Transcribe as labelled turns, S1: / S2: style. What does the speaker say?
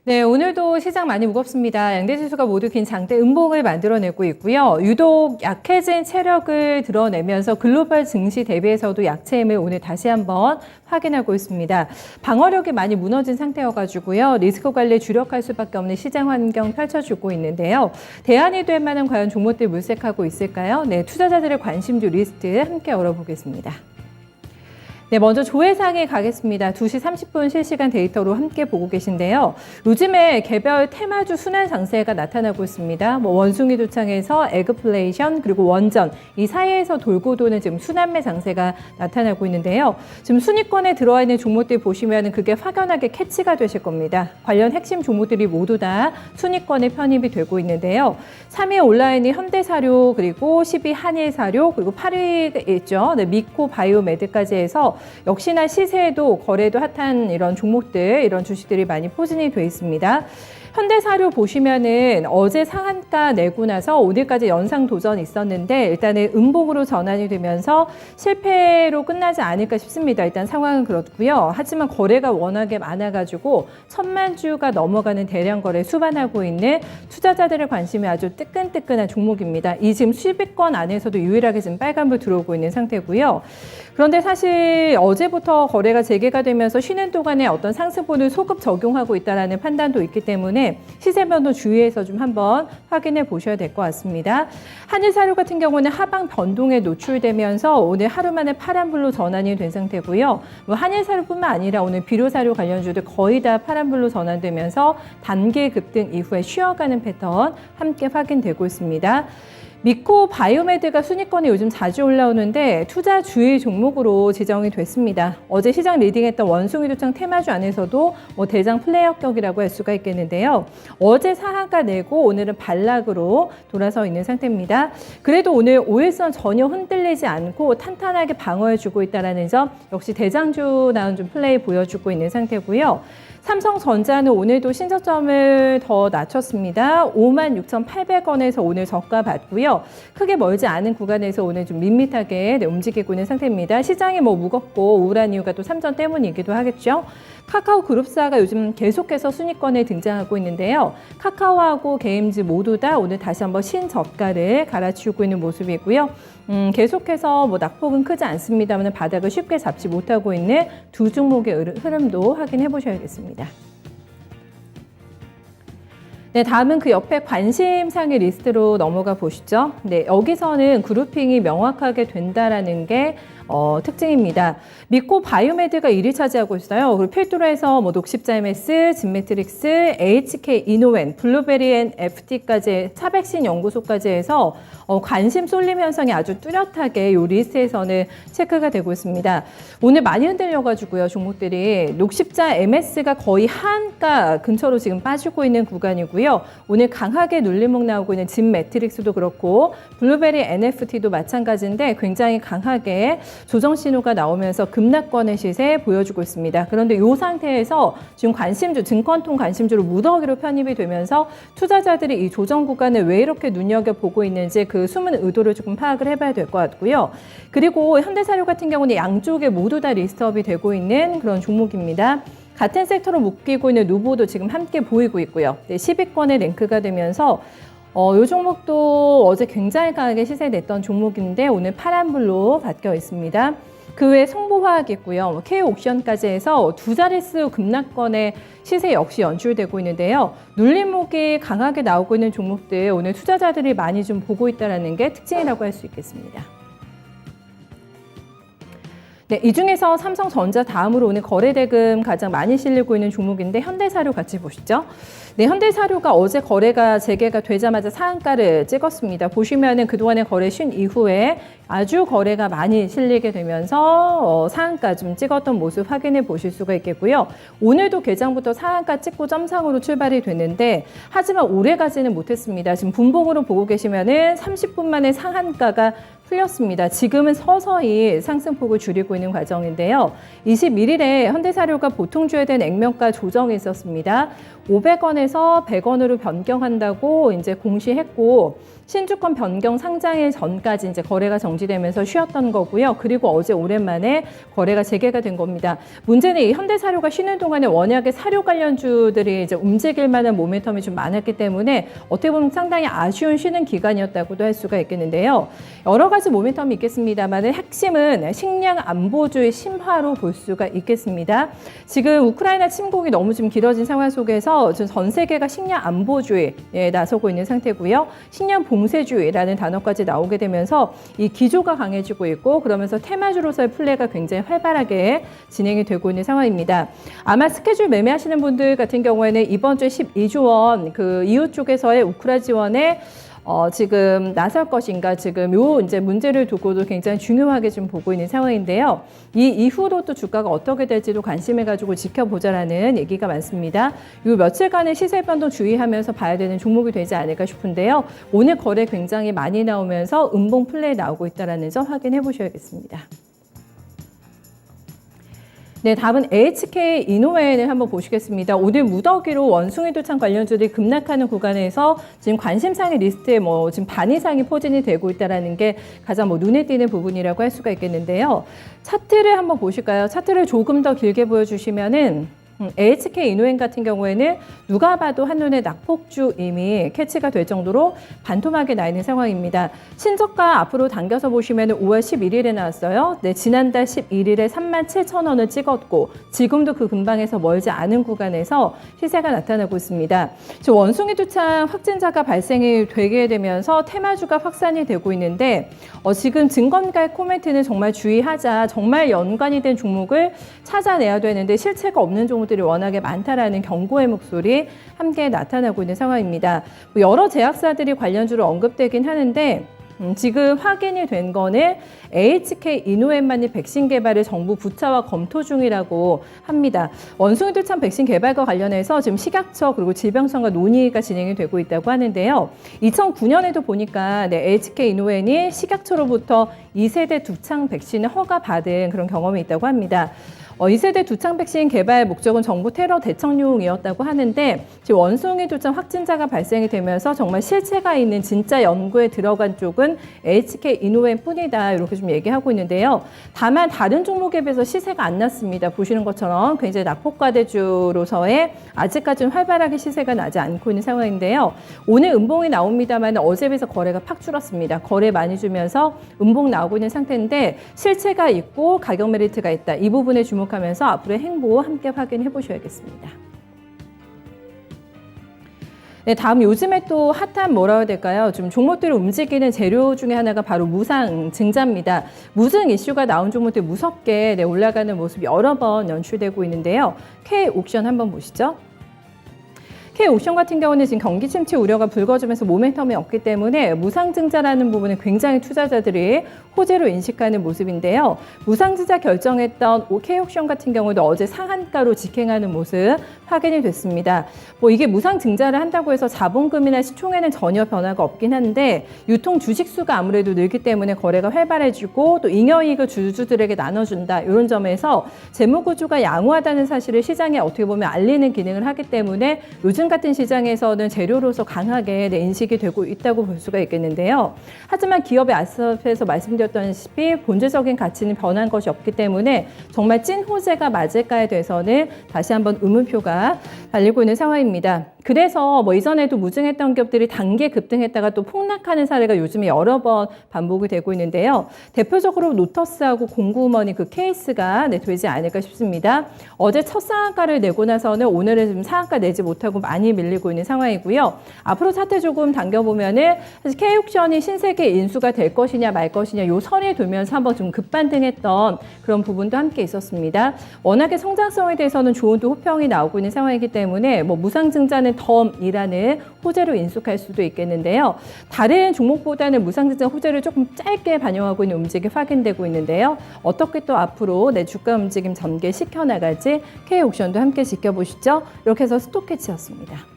S1: 네, 오늘도 시장 많이 무겁습니다. 양대 지수가 모두 긴 장대 음봉을 만들어내고 있고요. 유독 약해진 체력을 드러내면서 글로벌 증시 대비해서도 약체임을 오늘 다시 한번 확인하고 있습니다. 방어력이 많이 무너진 상태여가지고요. 리스크 관리에 주력할 수밖에 없는 시장 환경 펼쳐주고 있는데요. 대안이 될 만한 과연 종목들 물색하고 있을까요? 네, 투자자들의 관심주 리스트 함께 열어보겠습니다. 네, 먼저 조회상에 가겠습니다. 2시 30분 실시간 데이터로 함께 보고 계신데요. 요즘에 개별 테마주 순환 장세가 나타나고 있습니다. 원숭이 두창에서 에그플레이션 그리고 원전 이 사이에서 돌고 도는 지금 순환매 장세가 나타나고 있는데요. 지금 순위권에 들어와 있는 종목들 보시면 그게 확연하게 캐치가 되실 겁니다. 관련 핵심 종목들이 모두 다 순위권에 편입이 되고 있는데요. 3위에 온라인이 현대사료 그리고 10위 한일사료 그리고 8위가 있죠. 네, 미코 바이오메드까지 해서 역시나 시세에도 거래도 핫한 이런 종목들, 이런 주식들이 많이 포진이 돼 있습니다. 현대사료 보시면은 어제 상한가 내고 나서 오늘까지 연상 도전 있었는데 일단은 음봉으로 전환이 되면서 실패로 끝나지 않을까 싶습니다. 일단 상황은 그렇고요. 하지만 거래가 워낙에 많아가지고 1000만 주가 넘어가는 대량 거래 수반하고 있는 투자자들의 관심이 아주 뜨끈뜨끈한 종목입니다. 이 지금 10위권 안에서도 유일하게 지금 빨간불 들어오고 있는 상태고요. 그런데 사실 어제부터 거래가 재개가 되면서 쉬는 동안에 어떤 상승분을 소급 적용하고 있다는 판단도 있기 때문에 시세 변동 주의해서 좀 한번 확인해 보셔야 될 것 같습니다. 한일사료 같은 경우는 하방 변동에 노출되면서 오늘 하루 만에 파란불로 전환이 된 상태고요. 한일사료뿐만 아니라 오늘 비료사료 관련주들 거의 다 파란불로 전환되면서 단기 급등 이후에 쉬어가는 패턴 함께 확인되고 있습니다. 미코 바이오메드가 순위권에 요즘 자주 올라오는데 투자 주의 종목으로 지정이 됐습니다. 어제 시장 리딩했던 원숭이 두창 테마주 안에서도 대장 플레이어격이라고 할 수가 있겠는데요. 어제 상한가 내고 오늘은 반락으로 돌아서 있는 상태입니다. 그래도 오늘 5일선 전혀 흔들리지 않고 탄탄하게 방어해주고 있다는 점 역시 대장주 나온 좀 플레이 보여주고 있는 상태고요. 삼성전자는 오늘도 신저점을 더 낮췄습니다. 56,800원에서 오늘 저가 받고요. 크게 멀지 않은 구간에서 오늘 좀 밋밋하게 움직이고 있는 상태입니다. 시장이 무겁고 우울한 이유가 또 삼전 때문이기도 하겠죠. 카카오 그룹사가 요즘 계속해서 순위권에 등장하고 있는데요. 카카오하고 게임즈 모두 다 오늘 다시 한번 신저가를 갈아치우고 있는 모습이고요. 계속해서 낙폭은 크지 않습니다만 바닥을 쉽게 잡지 못하고 있는 두 종목의 흐름도 확인해 보셔야겠습니다. 네, 다음은 그 옆에 관심사의 리스트로 넘어가 보시죠. 네, 여기서는 그룹핑이 명확하게 된다라는 게 특징입니다. 미코 바이오메드가 1위 차지하고 있어요. 그리고 필두로 해서 녹십자 MS, 진매트릭스, HK 이노웬, 블루베리 앤 FT까지 차백신 연구소까지 해서 관심 쏠림 현상이 아주 뚜렷하게 이 리스트에서는 체크가 되고 있습니다. 오늘 많이 흔들려가지고요, 종목들이. 녹십자 MS가 거의 한가 근처로 지금 빠지고 있는 구간이고요. 오늘 강하게 눌림목 나오고 있는 진매트릭스도 그렇고 블루베리 NFT도 마찬가지인데 굉장히 강하게 조정 신호가 나오면서 급락권의 시세 보여주고 있습니다. 그런데 이 상태에서 지금 관심주, 증권통 관심주로 무더기로 편입이 되면서 투자자들이 이 조정 구간을 왜 이렇게 눈여겨보고 있는지 그 숨은 의도를 조금 파악을 해봐야 될 것 같고요. 그리고 현대사료 같은 경우는 양쪽에 모두 다 리스트업이 되고 있는 그런 종목입니다. 같은 섹터로 묶이고 있는 누보도 지금 함께 보이고 있고요. 10위권에 랭크가 되면서 이 종목도 어제 굉장히 강하게 시세냈던 종목인데 오늘 파란불로 바뀌어 있습니다. 그 외에 성보화학 있고요. K옥션까지 해서 두 자릿수 급락권의 시세 역시 연출되고 있는데요. 눌림목이 강하게 나오고 있는 종목들 오늘 투자자들이 많이 좀 보고 있다는 게 특징이라고 할 수 있겠습니다. 네, 이 중에서 삼성전자 다음으로 오늘 거래대금 가장 많이 실리고 있는 종목인데 현대사료 같이 보시죠. 네, 현대사료가 어제 거래가 재개가 되자마자 상한가를 찍었습니다. 보시면은 그동안의 거래 쉰 이후에 아주 거래가 많이 실리게 되면서 상한가 좀 찍었던 모습 확인해 보실 수가 있겠고요. 오늘도 개장부터 상한가 찍고 점상으로 출발이 됐는데 하지만 오래가지는 못했습니다. 지금 분봉으로 보고 계시면은 30분 만에 상한가가 풀렸습니다. 지금은 서서히 상승폭을 줄이고 있는 과정인데요. 21일에 현대사료가 보통주에 대한 액면가 조정이 있었습니다. 500원에서 100원으로 변경한다고 이제 공시했고 신주권 변경 상장일 전까지 이제 거래가 정지되면서 쉬었던 거고요. 그리고 어제 오랜만에 거래가 재개가 된 겁니다. 문제는 이 현대사료가 쉬는 동안에 워낙에 사료 관련주들이 이제 움직일 만한 모멘텀이 좀 많았기 때문에 어떻게 보면 상당히 아쉬운 쉬는 기간이었다고도 할 수가 있겠는데요. 여러 가지 모멘텀이 있겠습니다만 핵심은 식량 안보주의 심화로 볼 수가 있겠습니다. 지금 우크라이나 침공이 너무 좀 길어진 상황 속에서 전 세계가 식량 안보주의에 나서고 있는 상태고요. 식량 봉쇄주의라는 단어까지 나오게 되면서 이 기조가 강해지고 있고 그러면서 테마주로서의 플레이가 굉장히 활발하게 진행이 되고 있는 상황입니다. 아마 스케줄 매매하시는 분들 같은 경우에는 이번 주에 12조 원 그 이후 쪽에서의 우크라 지원에 지금 나설 것인가 지금 요 이제 문제를 두고도 굉장히 중요하게 좀 보고 있는 상황인데요. 이 이후로 또 주가가 어떻게 될지도 관심을 가지고 지켜보자라는 얘기가 많습니다. 요 며칠간의 시세 변동 주의하면서 봐야 되는 종목이 되지 않을까 싶은데요. 오늘 거래 굉장히 많이 나오면서 음봉 플레이 나오고 있다는 점 확인해 보셔야겠습니다. 네, 다음은 AHK 이노웨이를 한번 보시겠습니다. 오늘 무더기로 원숭이 도창 관련주들이 급락하는 구간에서 지금 관심상의 리스트에 지금 반 이상이 포진이 되고 있다는 게 가장 눈에 띄는 부분이라고 할 수가 있겠는데요. 차트를 한번 보실까요? 차트를 조금 더 길게 보여주시면은 AHK 이노ዌ이 같은 경우에는 누가 봐도 한눈에 낙폭주 이미 캐치가 될 정도로 반토막에 나 있는 상황입니다. 신저가 앞으로 당겨서 보시면 5월 11일에 나왔어요. 네, 지난달 11일에 37,000원을 찍었고 지금도 그 근방에서 멀지 않은 구간에서 시세가 나타나고 있습니다. 지금 원숭이 두창 확진자가 발생이 되게 되면서 테마주가 확산이 되고 있는데 지금 증권가의 코멘트는 정말 주의하자. 정말 연관이 된 종목을 찾아내야 되는데 실체가 없는 종목들이 워낙에 많다라는 경고의 목소리 함께 나타나고 있는 상황입니다. 여러 제약사들이 관련주로 언급되긴 하는데 지금 확인이 된 거는 AHK 이노엠만이 백신 개발을 정부 부차와 검토 중이라고 합니다. 원숭이 두창 백신 개발과 관련해서 지금 식약처 그리고 질병청과 논의가 진행이 되고 있다고 하는데요. 2009년에도 보니까 AHK 이노엠이 식약처로부터 2세대 두창 백신을 허가받은 그런 경험이 있다고 합니다. 2세대 두창 백신 개발 목적은 정부 테러 대책용이었다고 하는데 지금 원숭이 두창 확진자가 발생이 되면서 정말 실체가 있는 진짜 연구에 들어간 쪽은 AHK 이노엠 뿐이다 이렇게 좀 얘기하고 있는데요. 다만 다른 종목에 비해서 시세가 안 났습니다. 보시는 것처럼 굉장히 낙폭과대주로서의 아직까지는 활발하게 시세가 나지 않고 있는 상황인데요. 오늘 음봉이 나옵니다만 어제에 비해서 거래가 팍 줄었습니다. 거래 많이 주면서 음봉 나오고 있는 상태인데 실체가 있고 가격 메리트가 있다. 이 부분에 주목하면서 앞으로의 행보 함께 확인해 보셔야겠습니다. 네, 다음 요즘에 또 핫한 뭐라고 해야 될까요? 좀 종목들을 움직이는 재료 중에 하나가 바로 무상 증자입니다. 무상 이슈가 나온 종목들 무섭게 올라가는 모습이 여러 번 연출되고 있는데요. K옥션 한번 보시죠. K옥션 같은 경우는 지금 경기 침체 우려가 불거지면서 모멘텀이 없기 때문에 무상증자라는 부분은 굉장히 투자자들이 호재로 인식하는 모습인데요. 무상증자 결정했던 K옥션 같은 경우도 어제 상한가로 직행하는 모습 확인이 됐습니다. 이게 무상증자를 한다고 해서 자본금이나 시총에는 전혀 변화가 없긴 한데 유통 주식수가 아무래도 늘기 때문에 거래가 활발해지고 또 잉여이익을 주주들에게 나눠준다. 이런 점에서 재무구조가 양호하다는 사실을 시장에 어떻게 보면 알리는 기능을 하기 때문에 요즘 같은 시장에서는 재료로서 강하게 인식이 되고 있다고 볼 수가 있겠는데요. 하지만 기업의 앞서서 말씀드렸다시피 본질적인 가치는 변한 것이 없기 때문에 정말 찐 호재가 맞을까에 대해서는 다시 한번 의문표가 달리고 있는 상황입니다. 그래서 이전에도 무증했던 기업들이 단계 급등했다가 또 폭락하는 사례가 요즘에 여러 번 반복이 되고 있는데요. 대표적으로 노터스하고 공구먼이 그 케이스가 되지 않을까 싶습니다. 어제 첫 상한가를 내고 나서는 오늘은 좀 상한가 내지 못하고 많이 밀리고 있는 상황이고요. 앞으로 차트 조금 당겨보면은 사실 K옥션이 신세계 인수가 될 것이냐 말 것이냐 요 선에 돌면서 한번 좀 급반등했던 그런 부분도 함께 있었습니다. 워낙에 성장성에 대해서는 좋은 또 호평이 나오고 있는 상황이기 때문에 무상증자는 덤이라는 호재로 인식할 수도 있겠는데요. 다른 종목보다는 무상증자 호재를 조금 짧게 반영하고 있는 움직임이 확인되고 있는데요. 어떻게 또 앞으로 내 주가 움직임 전개시켜 나갈지 K옥션도 함께 지켜보시죠. 이렇게 해서 스톡캐치였습니다.